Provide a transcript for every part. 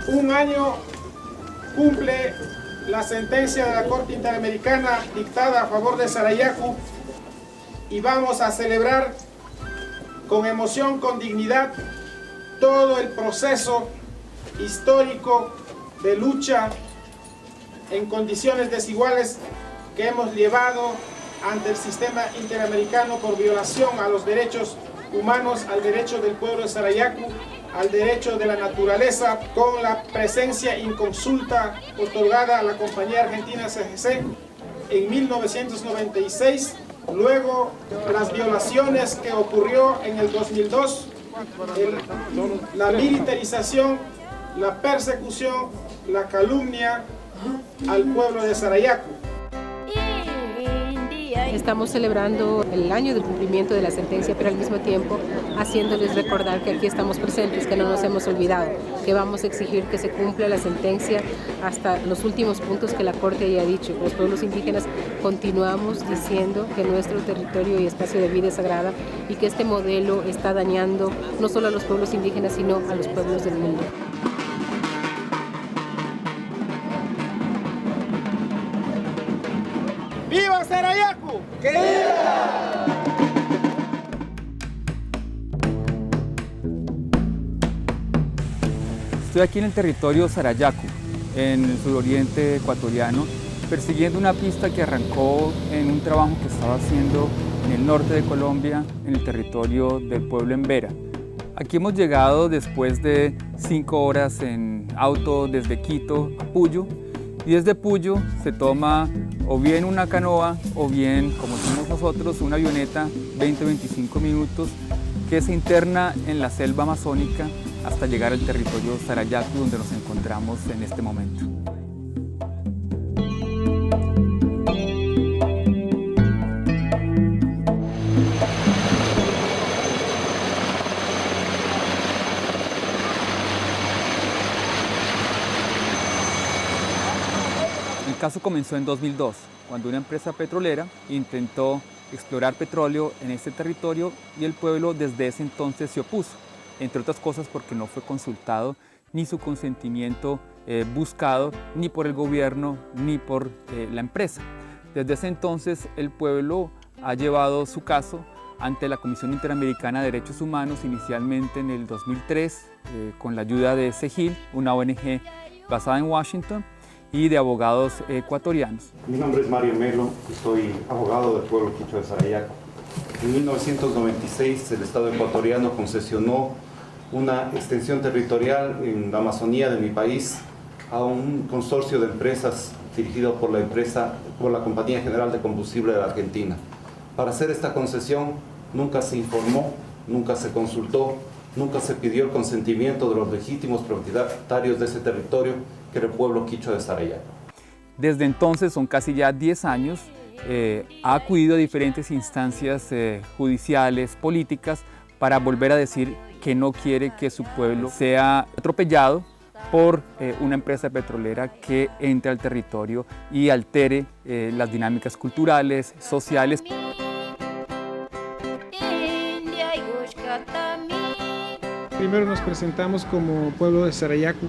Un año cumple la sentencia de la Corte Interamericana dictada a favor de Sarayaku y vamos a celebrar con emoción, con dignidad, todo el proceso histórico de lucha en condiciones desiguales que hemos llevado ante el sistema interamericano por violación a los derechos humanos, al derecho del pueblo de Sarayaku, al derecho de la naturaleza, con la presencia inconsulta otorgada a la compañía argentina CGC en 1996, luego las violaciones que ocurrió en el 2002, la militarización, la persecución, la calumnia al pueblo de Sarayaku. Estamos celebrando el año del cumplimiento de la sentencia, pero al mismo tiempo haciéndoles recordar que aquí estamos presentes, que no nos hemos olvidado, que vamos a exigir que se cumpla la sentencia hasta los últimos puntos que la Corte haya dicho. Los pueblos indígenas continuamos diciendo que nuestro territorio y espacio de vida es sagrada y que este modelo está dañando no solo a los pueblos indígenas, sino a los pueblos del mundo. ¡Viva Sarayaku! ¡Que viva! Estoy aquí en el territorio Sarayaku, en el suroriente ecuatoriano, persiguiendo una pista que arrancó en un trabajo que estaba haciendo en el norte de Colombia, en el territorio del pueblo Embera. Aquí hemos llegado después de 5 horas en auto desde Quito a Puyo, y desde Puyo se toma o bien una canoa o bien, como decimos nosotros, una avioneta, 20-25 minutos, que se interna en la selva amazónica hasta llegar al territorio Sarayaku, donde nos encontramos en este momento. El caso comenzó en 2002, cuando una empresa petrolera intentó explorar petróleo en este territorio y el pueblo desde ese entonces se opuso, entre otras cosas porque no fue consultado ni su consentimiento buscado ni por el gobierno ni por la empresa. Desde ese entonces el pueblo ha llevado su caso ante la Comisión Interamericana de Derechos Humanos, inicialmente en el 2003, con la ayuda de SEGIL, una ONG basada en Washington, y de abogados ecuatorianos. Mi nombre es Mario Melo, soy abogado del pueblo quichua de Sarayaku. En 1996 el Estado ecuatoriano concesionó una extensión territorial en la Amazonía de mi país a un consorcio de empresas dirigido por la Compañía General de Combustible de la Argentina. Para hacer esta concesión nunca se informó, nunca se consultó, nunca se pidió el consentimiento de los legítimos propietarios de ese territorio, que era el pueblo quichua de Sarayaku. Desde entonces, son casi ya 10 años, ha acudido a diferentes instancias judiciales, políticas, para volver a decir que no quiere que su pueblo sea atropellado por una empresa petrolera que entre al territorio y altere las dinámicas culturales, sociales. Primero nos presentamos como pueblo de Sarayaku,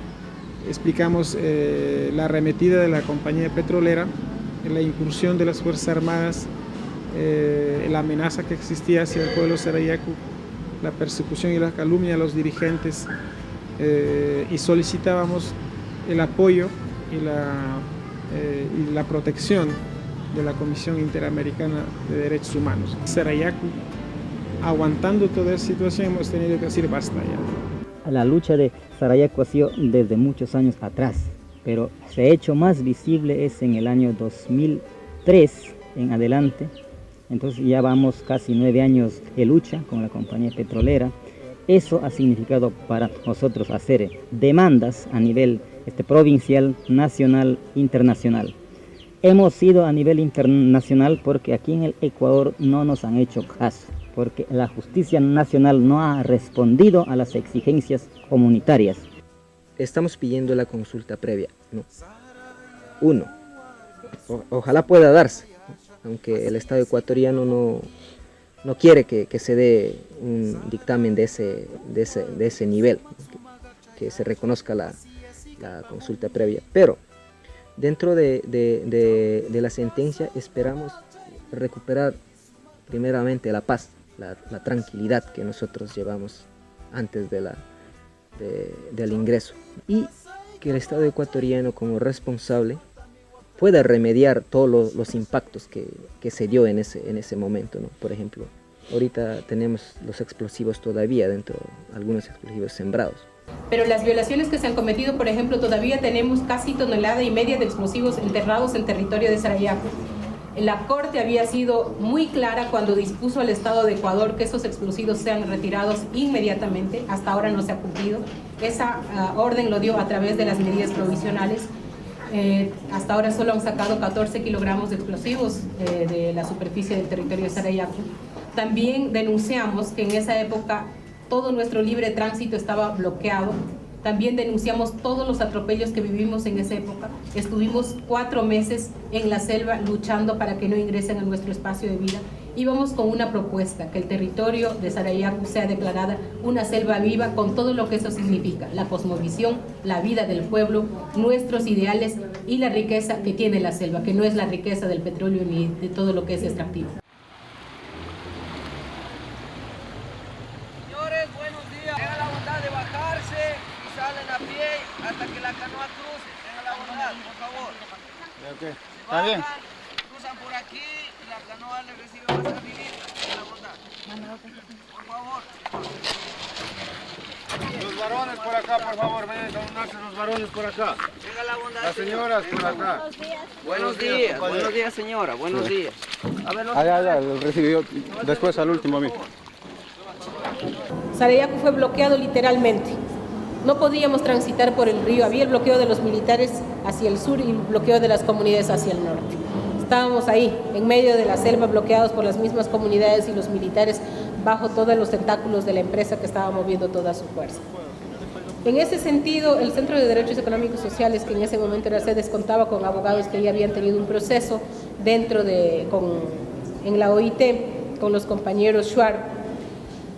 explicamos la arremetida de la compañía petrolera, la incursión de las Fuerzas Armadas, la amenaza que existía hacia el pueblo de Sarayaku, la persecución y la calumnia a los dirigentes, y solicitábamos el apoyo y la protección de la Comisión Interamericana de Derechos Humanos. Sarayaku, aguantando toda esa situación, hemos tenido que decir basta ya. La lucha de Sarayaku ha sido desde muchos años atrás, pero se ha hecho más visible es en el año 2003 en adelante. Entonces ya vamos casi 9 años de lucha con la compañía petrolera. Eso ha significado para nosotros hacer demandas a nivel provincial, nacional, internacional. Hemos ido a nivel internacional porque aquí en el Ecuador no nos han hecho caso, porque la justicia nacional no ha respondido a las exigencias comunitarias. Estamos pidiendo la consulta previa, ¿no? Ojalá pueda darse, ¿no? Aunque el Estado ecuatoriano no quiere que se dé un dictamen de ese nivel, que se reconozca la consulta previa, pero dentro de la sentencia esperamos recuperar primeramente la paz, la tranquilidad que nosotros llevamos antes del ingreso, y que el Estado ecuatoriano como responsable pueda remediar todos los impactos que se dio en ese momento, ¿no? Por ejemplo, ahorita tenemos los explosivos todavía dentro, algunos explosivos sembrados. Pero las violaciones que se han cometido, por ejemplo, todavía tenemos casi 1,5 toneladas de explosivos enterrados en territorio de Sarayaco. La Corte había sido muy clara cuando dispuso al Estado de Ecuador que esos explosivos sean retirados inmediatamente. Hasta ahora no se ha cumplido. Esa orden lo dio a través de las medidas provisionales. Hasta ahora solo han sacado 14 kilogramos de explosivos de la superficie del territorio de Sarayaco. También denunciamos que en esa época todo nuestro libre tránsito estaba bloqueado. También denunciamos todos los atropellos que vivimos en esa época. Estuvimos 4 meses en la selva luchando para que no ingresen a nuestro espacio de vida. Íbamos con una propuesta, que el territorio de Sarayaco sea declarada una selva viva con todo lo que eso significa, la cosmovisión, la vida del pueblo, nuestros ideales y la riqueza que tiene la selva, que no es la riqueza del petróleo ni de todo lo que es extractivo. Tengan la bondad de bajarse y salen a pie hasta que la canoa cruce. Tengan la bondad, por favor. Okay. Se bajan, cruzan por aquí y la canoa les recibe más rapidito. Tengan la bondad. Por favor. Los varones por acá, por favor, vengan a unirse los varones por acá. Tengan la bondad. Las señoras por acá. Buenos días, señora. Buenos días. A ver, Ya, lo recibió después al último a mí. Sarayaco fue bloqueado literalmente. No podíamos transitar por el río. Había el bloqueo de los militares hacia el sur y el bloqueo de las comunidades hacia el norte. Estábamos ahí, en medio de la selva, bloqueados por las mismas comunidades y los militares bajo todos los tentáculos de la empresa que estaba moviendo toda su fuerza. En ese sentido, el Centro de Derechos Económicos y Sociales, que en ese momento era SEDES, contaba con abogados que ya habían tenido un proceso en la OIT con los compañeros Schwartz.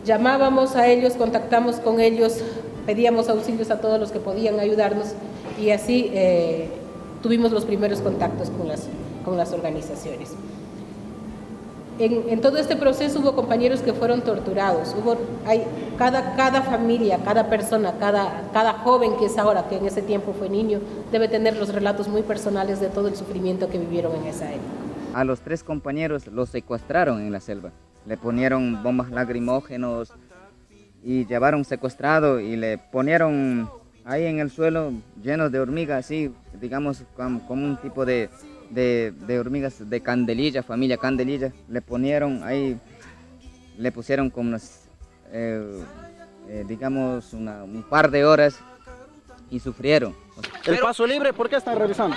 Llamábamos a ellos, contactamos con ellos, pedíamos auxilios a todos los que podían ayudarnos y así tuvimos los primeros contactos con las organizaciones. En todo este proceso hubo compañeros que fueron torturados, cada familia, cada persona, cada joven que es ahora, que en ese tiempo fue niño, debe tener los relatos muy personales de todo el sufrimiento que vivieron en esa época. A los 3 compañeros los secuestraron en la selva. Le ponieron bombas lacrimógenos y llevaron secuestrado y le ponieron ahí en el suelo llenos de hormigas, así, digamos, como un tipo de hormigas de candelilla, familia candelilla. Le ponieron ahí, le pusieron como digamos, un par de horas y sufrieron. El paso libre, ¿por qué están revisando?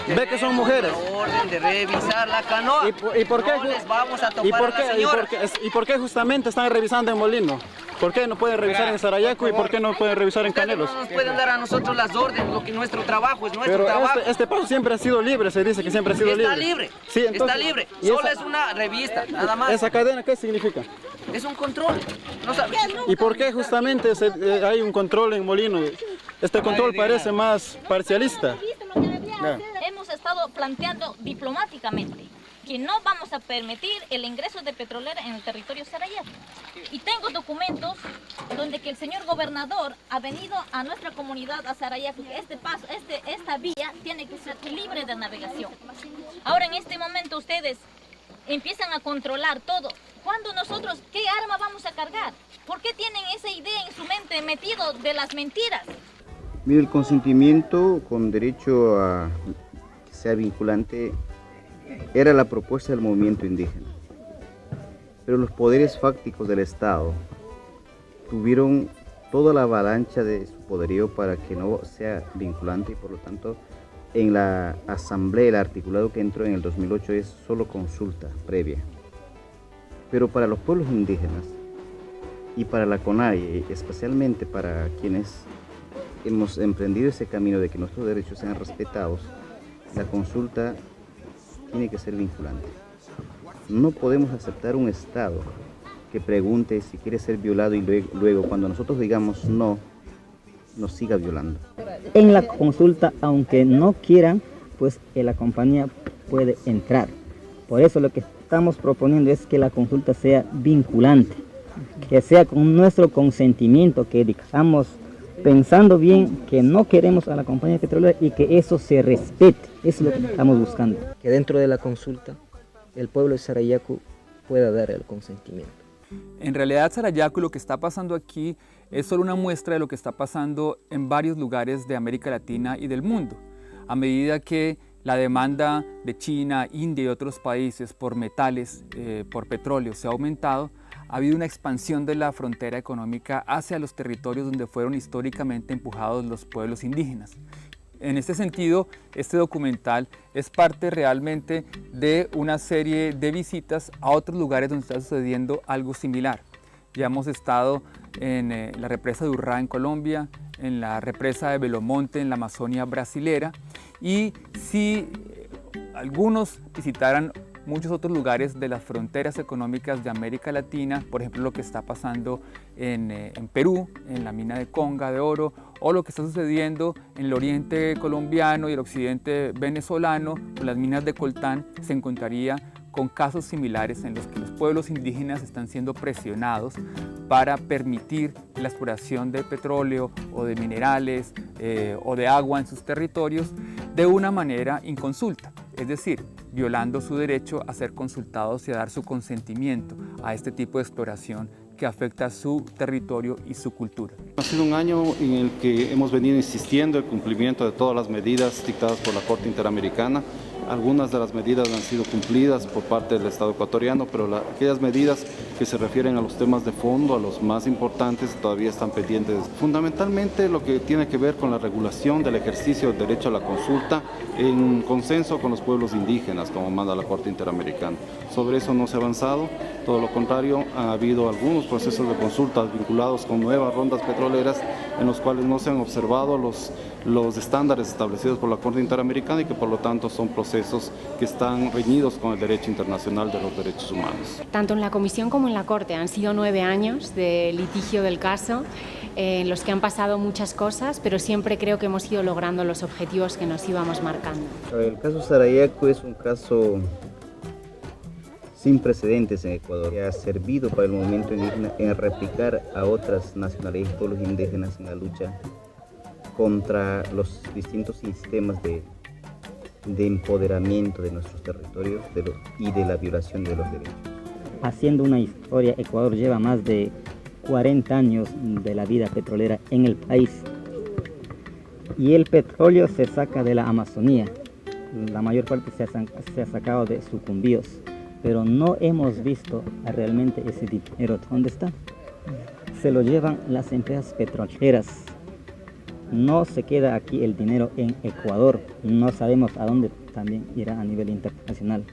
Ve que son mujeres. Orden de revisar la canoa. ¿Y por qué? No les vamos a tocar a la señora. ¿Y por qué justamente están revisando en Molino? ¿Por qué no pueden revisar en Sarayaco y por qué no pueden revisar en Canelos? No nos pueden dar a nosotros las órdenes, lo que nuestro trabajo es nuestro Pero trabajo. este paso siempre ha sido libre, se dice que siempre ha sido libre. Está libre, Sí, entonces, está libre. ¿y Solo es una revista, nada más. ¿Esa cadena qué significa? Es un control. No sabe. ¿Y por qué justamente hay un control en Molino? Este control parece más parcialista. Hemos estado planteando diplomáticamente que no vamos a permitir el ingreso de petrolera en el territorio Sarayaco. Y tengo documentos donde que el señor gobernador ha venido a nuestra comunidad, a Sarayaco, que esta vía tiene que ser libre de navegación. Ahora en este momento ustedes empiezan a controlar todo. ¿Cuándo nosotros qué arma vamos a cargar? ¿Por qué tienen esa idea en su mente metido de las mentiras? Mire, el consentimiento con derecho a que sea vinculante era la propuesta del movimiento indígena, pero los poderes fácticos del Estado tuvieron toda la avalancha de su poderío para que no sea vinculante y por lo tanto en la asamblea, el articulado que entró en el 2008 es solo consulta previa. Pero para los pueblos indígenas y para la CONAIE, especialmente para quienes hemos emprendido ese camino de que nuestros derechos sean respetados, la consulta tiene que ser vinculante. No podemos aceptar un Estado que pregunte si quiere ser violado y luego cuando nosotros digamos no, nos siga violando. en la consulta, aunque no quieran, pues la compañía puede entrar. Por eso lo que estamos proponiendo es que la consulta sea vinculante, que sea con nuestro consentimiento, que digamos pensando bien que no queremos a la compañía petrolera y que eso se respete. Eso es lo que estamos buscando. Que dentro de la consulta el pueblo de Sarayaku pueda dar el consentimiento. En realidad, Sarayaku, lo que está pasando aquí es solo una muestra de lo que está pasando en varios lugares de América Latina y del mundo. A medida que la demanda de China, India y otros países por metales, por petróleo se ha aumentado, ha habido una expansión de la frontera económica hacia los territorios donde fueron históricamente empujados los pueblos indígenas. En este sentido, este documental es parte realmente de una serie de visitas a otros lugares donde está sucediendo algo similar. Ya hemos estado en la represa de Urrá en Colombia, en la represa de Belomonte en la Amazonia brasilera, y si algunos visitaran muchos otros lugares de las fronteras económicas de América Latina, por ejemplo lo que está pasando en Perú, en la mina de Conga de oro, o lo que está sucediendo en el oriente colombiano y el occidente venezolano, con las minas de coltán, se encontraría con casos similares en los que los pueblos indígenas están siendo presionados para permitir la exploración de petróleo o de minerales o de agua en sus territorios de una manera inconsulta, es decir, violando su derecho a ser consultados y a dar su consentimiento a este tipo de exploración que afecta a su territorio y su cultura. Ha sido un año en el que hemos venido insistiendo en el cumplimiento de todas las medidas dictadas por la Corte Interamericana. Algunas de las medidas han sido cumplidas por parte del Estado ecuatoriano, pero aquellas medidas que se refieren a los temas de fondo, a los más importantes, todavía están pendientes. Fundamentalmente lo que tiene que ver con la regulación del ejercicio del derecho a la consulta en consenso con los pueblos indígenas, como manda la Corte Interamericana. Sobre eso no se ha avanzado, todo lo contrario, ha habido algunos procesos de consulta vinculados con nuevas rondas petroleras en los cuales no se han observado los estándares establecidos por la Corte Interamericana y que por lo tanto son procesos que están reñidos con el derecho internacional de los derechos humanos. Tanto en la Comisión como en la Corte han sido 9 años de litigio del caso en los que han pasado muchas cosas, pero siempre creo que hemos ido logrando los objetivos que nos íbamos marcando. El caso Sarayaku es un caso sin precedentes en Ecuador, que ha servido para el movimiento indígena en replicar a otras nacionalidades y pueblos indígenas en la lucha contra los distintos sistemas de empoderamiento de nuestros territorios y de la violación de los derechos. Haciendo una historia, Ecuador lleva más de 40 años de la vida petrolera en el país. Y el petróleo se saca de la Amazonía. La mayor parte se ha sacado de sucumbíos. Pero no hemos visto realmente ese dinero. ¿Dónde está? Se lo llevan las empresas petroleras. No se queda aquí el dinero en Ecuador. No sabemos a dónde también irá a nivel internacional.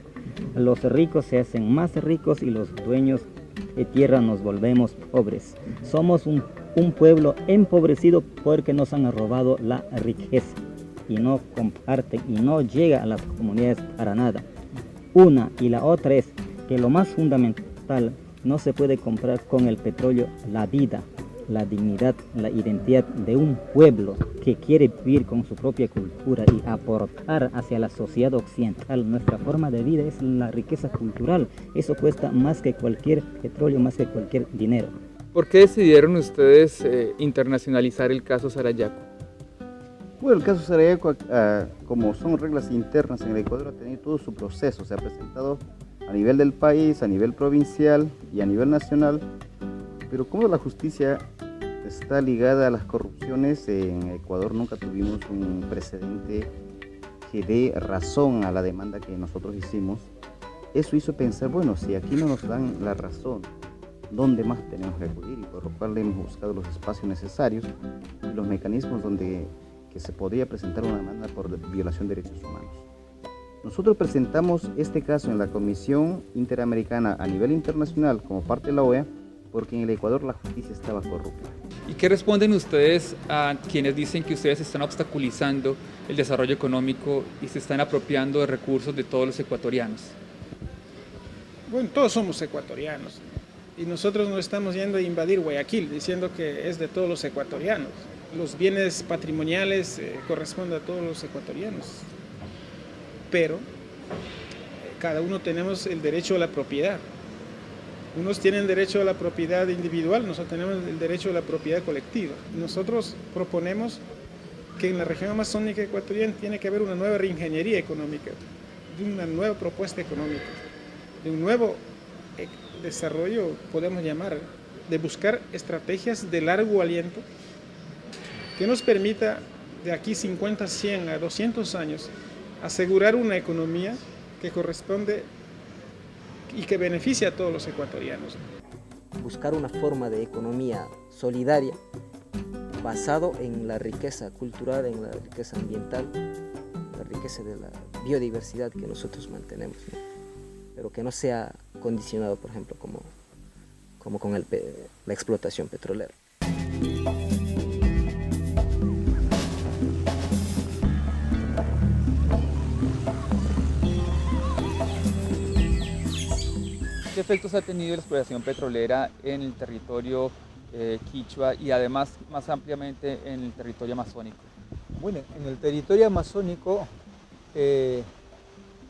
Los ricos se hacen más ricos y los dueños de tierra nos volvemos pobres. Somos un pueblo empobrecido porque nos han robado la riqueza y no comparten y no llega a las comunidades para nada. Una y la otra es que lo más fundamental, no se puede comprar con el petróleo la vida, la dignidad, la identidad de un pueblo que quiere vivir con su propia cultura y aportar hacia la sociedad occidental. Nuestra forma de vida es la riqueza cultural. Eso cuesta más que cualquier petróleo, más que cualquier dinero. ¿Por qué decidieron ustedes internacionalizar el caso Sarayaku? Bueno, el caso Sarayaku, como son reglas internas en el Ecuador, ha tenido todo su proceso. Se ha presentado a nivel del país, a nivel provincial y a nivel nacional. Pero como la justicia está ligada a las corrupciones, en Ecuador nunca tuvimos un precedente que dé razón a la demanda que nosotros hicimos. Eso hizo pensar, bueno, si aquí no nos dan la razón, ¿dónde más tenemos que acudir? Y por lo cual hemos buscado los espacios necesarios y los mecanismos donde que se podía presentar una demanda por violación de derechos humanos. Nosotros presentamos este caso en la Comisión Interamericana a nivel internacional como parte de la OEA porque en el Ecuador la justicia estaba corrupta. ¿Y qué responden ustedes a quienes dicen que ustedes están obstaculizando el desarrollo económico y se están apropiando de recursos de todos los ecuatorianos? Bueno, todos somos ecuatorianos y nosotros no estamos yendo a invadir Guayaquil diciendo que es de todos los ecuatorianos. los bienes patrimoniales corresponden a todos los ecuatorianos, pero cada uno tenemos el derecho a la propiedad. Unos tienen derecho a la propiedad individual, nosotros tenemos el derecho a la propiedad colectiva. Nosotros proponemos que en la región amazónica ecuatoriana tiene que haber una nueva reingeniería económica, de una nueva propuesta económica, de un nuevo desarrollo, podemos llamar, de buscar estrategias de largo aliento que nos permita de aquí 50, 100 a 200 años asegurar una economía que corresponde y que beneficia a todos los ecuatorianos. Buscar una forma de economía solidaria basado en la riqueza cultural, en la riqueza ambiental, la riqueza de la biodiversidad que nosotros mantenemos, ¿no? Pero que no sea condicionado, por ejemplo, como con la explotación petrolera. ¿Qué efectos ha tenido la exploración petrolera en el territorio quichua y además más ampliamente en el territorio amazónico? Bueno, en el territorio amazónico,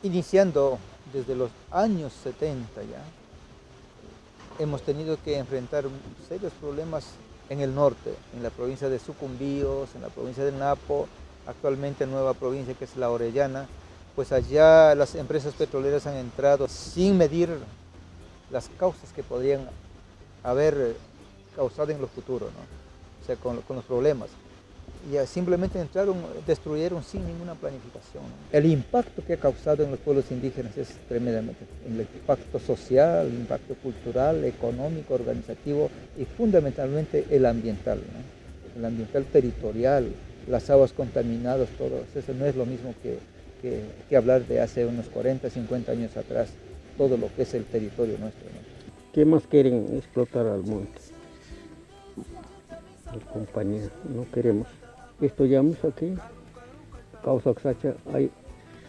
iniciando desde los años 70 ya, hemos tenido que enfrentar serios problemas en el norte, en la provincia de Sucumbíos, en la provincia del Napo, actualmente nueva provincia que es La Orellana. Pues allá las empresas petroleras han entrado sin medir las causas que podrían haber causado en lo futuro, ¿no? O sea, con los problemas. Y simplemente entraron, destruyeron sin ninguna planificación, ¿no? El impacto que ha causado en los pueblos indígenas es tremendamente. El impacto social, el impacto cultural, económico, organizativo y fundamentalmente el ambiental, ¿no? El ambiental territorial, las aguas contaminadas, todo eso no es lo mismo que hablar de hace unos 40, 50 años atrás, todo lo que es el territorio nuestro, ¿no? ¿Qué más quieren explotar al monte? El compañero, no queremos. Estudiamos aquí, Causa Oaxaca, hay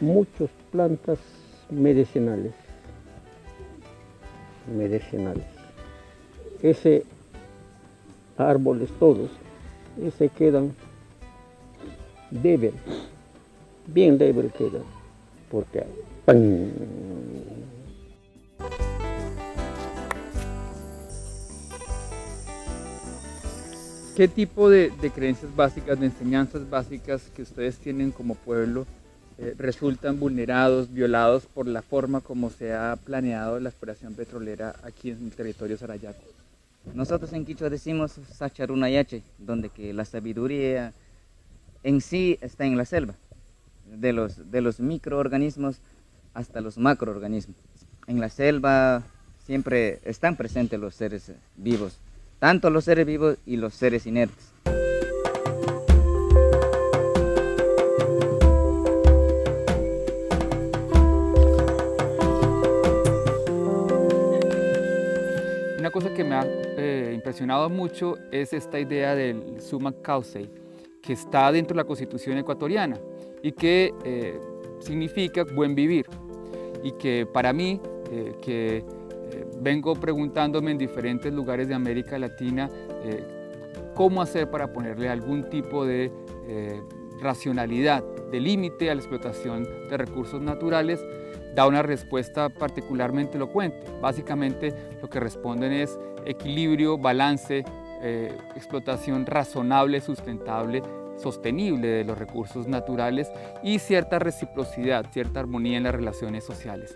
muchas plantas medicinales. Ese árboles todos, ese quedan débil, bien débil quedan, porque ¡pam! ¿Qué tipo de creencias básicas, de enseñanzas básicas que ustedes tienen como pueblo resultan vulnerados, violados por la forma como se ha planeado la exploración petrolera aquí en el territorio Sarayaco? Nosotros en Quichua decimos Sacharunayache, donde que la sabiduría en sí está en la selva, de los microorganismos hasta los macroorganismos. En la selva siempre están presentes los seres vivos, tanto los seres vivos y los seres inertes. Una cosa que me ha impresionado mucho es esta idea del summa causa, que está dentro de la Constitución ecuatoriana y que significa buen vivir, y que para mí, vengo preguntándome en diferentes lugares de América Latina cómo hacer para ponerle algún tipo de racionalidad, de límite a la explotación de recursos naturales, da una respuesta particularmente elocuente. Básicamente lo que responden es equilibrio, balance, explotación razonable, sustentable, sostenible de los recursos naturales y cierta reciprocidad, cierta armonía en las relaciones sociales.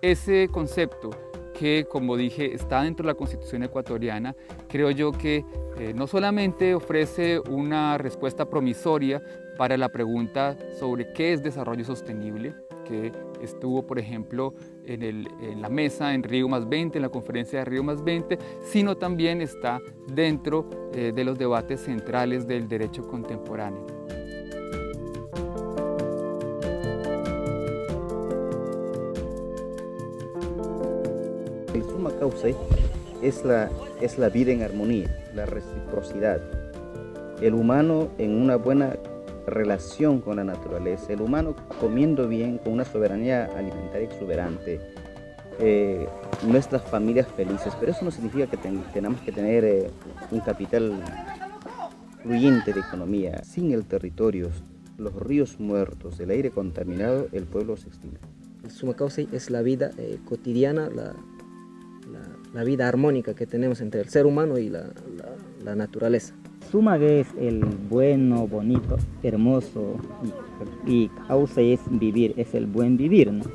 Ese concepto, que como dije está dentro de la Constitución ecuatoriana, creo yo que no solamente ofrece una respuesta promisoria para la pregunta sobre qué es desarrollo sostenible, que estuvo por ejemplo en la mesa en Río +20, en la conferencia de Río +20, sino también está dentro de los debates centrales del derecho contemporáneo. El summa causa es la vida en armonía, la reciprocidad. El humano en una buena relación con la naturaleza, el humano comiendo bien, con una soberanía alimentaria exuberante, nuestras familias felices, pero eso no significa que tenemos que tener un capital excluyente de economía. Sin el territorio, los ríos muertos, el aire contaminado, el pueblo se extingue. El summa causa es la vida cotidiana, la vida armónica que tenemos entre el ser humano y la naturaleza. Summa es el bueno, bonito, hermoso, y causa es vivir, es el buen vivir, ¿no?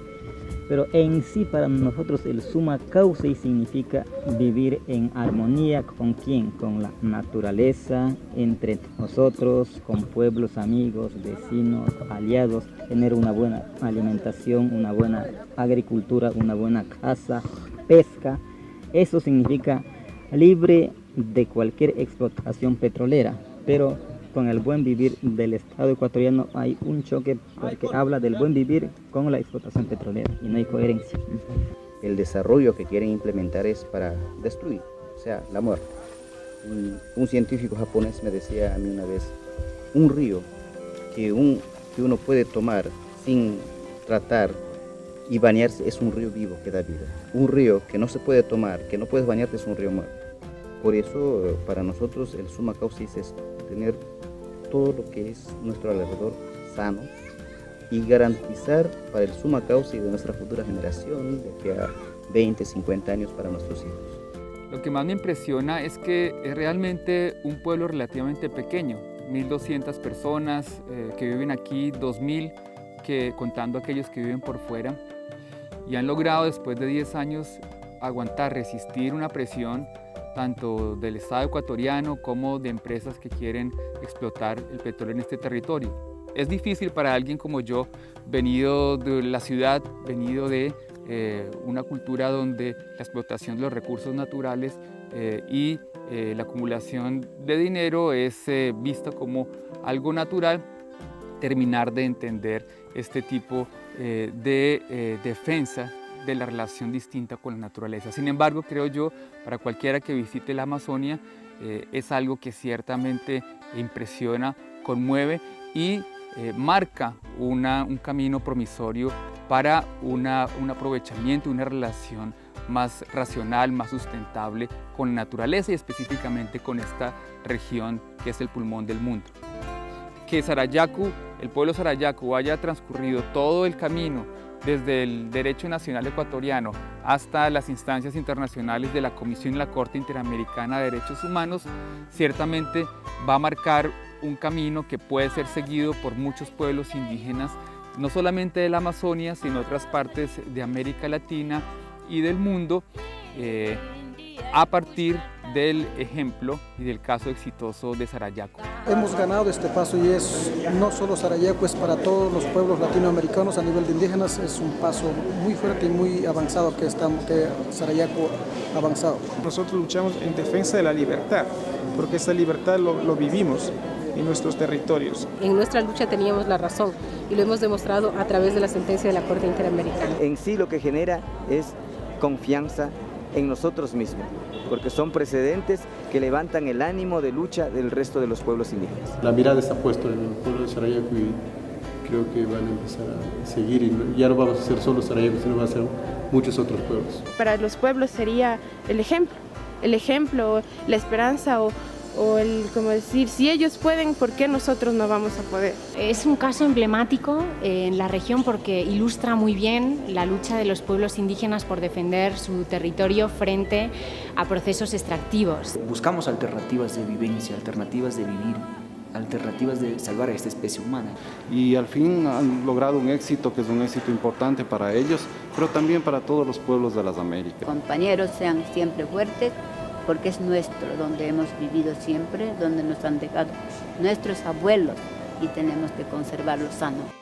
Pero en sí para nosotros el summa causa significa vivir en armonía con quién, con la naturaleza, entre nosotros, con pueblos, amigos, vecinos, aliados, tener una buena alimentación, una buena agricultura, una buena caza, pesca. Eso significa libre de cualquier explotación petrolera, pero con el buen vivir del Estado ecuatoriano hay un choque porque habla del buen vivir con la explotación petrolera y no hay coherencia. El desarrollo que quieren implementar es para destruir, o sea, la muerte. Un científico japonés me decía a mí una vez, un río que uno puede tomar sin tratar y bañarse es un río vivo que da vida. Un río que no se puede tomar, que no puedes bañarte, es un río muerto. Por eso, para nosotros, el summa causis es tener todo lo que es nuestro alrededor sano y garantizar para el summa causis de nuestra futura generación, de que a 20, 50 años para nuestros hijos. Lo que más me impresiona es que es realmente un pueblo relativamente pequeño, 1.200 personas que viven aquí, 2.000 contando aquellos que viven por fuera, y han logrado después de 10 años aguantar, resistir una presión tanto del Estado ecuatoriano como de empresas que quieren explotar el petróleo en este territorio. Es difícil para alguien como yo, venido de la ciudad, venido de una cultura donde la explotación de los recursos naturales y la acumulación de dinero es vista como algo natural, terminar de entender este tipo de defensa de la relación distinta con la naturaleza. Sin embargo, creo yo, para cualquiera que visite la Amazonia, es algo que ciertamente impresiona, conmueve y marca un camino promisorio para un aprovechamiento, una relación más racional, más sustentable con la naturaleza y específicamente con esta región que es el pulmón del mundo. Que Sarayaku, el pueblo Sarayaku, haya transcurrido todo el camino desde el derecho nacional ecuatoriano hasta las instancias internacionales de la Comisión y la Corte Interamericana de Derechos Humanos, ciertamente va a marcar un camino que puede ser seguido por muchos pueblos indígenas, no solamente de la Amazonia, sino otras partes de América Latina y del mundo, a partir del ejemplo y del caso exitoso de Sarayaku. Hemos ganado este paso y es no solo Sarayaku, es para todos los pueblos latinoamericanos a nivel de indígenas, es un paso muy fuerte y muy avanzado que Sarayaku ha avanzado. Nosotros luchamos en defensa de la libertad, porque esa libertad lo vivimos en nuestros territorios. En nuestra lucha teníamos la razón y lo hemos demostrado a través de la sentencia de la Corte Interamericana. En sí lo que genera es confianza en nosotros mismos, porque son precedentes que levantan el ánimo de lucha del resto de los pueblos indígenas. La mirada está puesta en el pueblo de Sarayaku y creo que van a empezar a seguir, y ya no vamos a ser solo Sarayaku, sino van a ser muchos otros pueblos. Para los pueblos sería el ejemplo, la esperanza o el, como decir, si ellos pueden, ¿por qué nosotros no vamos a poder? Es un caso emblemático en la región porque ilustra muy bien la lucha de los pueblos indígenas por defender su territorio frente a procesos extractivos. Buscamos alternativas de vivencia, alternativas de vivir, alternativas de salvar a esta especie humana. Y al fin han logrado un éxito que es un éxito importante para ellos, pero también para todos los pueblos de las Américas. Compañeros, sean siempre fuertes, porque es nuestro, donde hemos vivido siempre, donde nos han dejado nuestros abuelos y tenemos que conservarlo sano.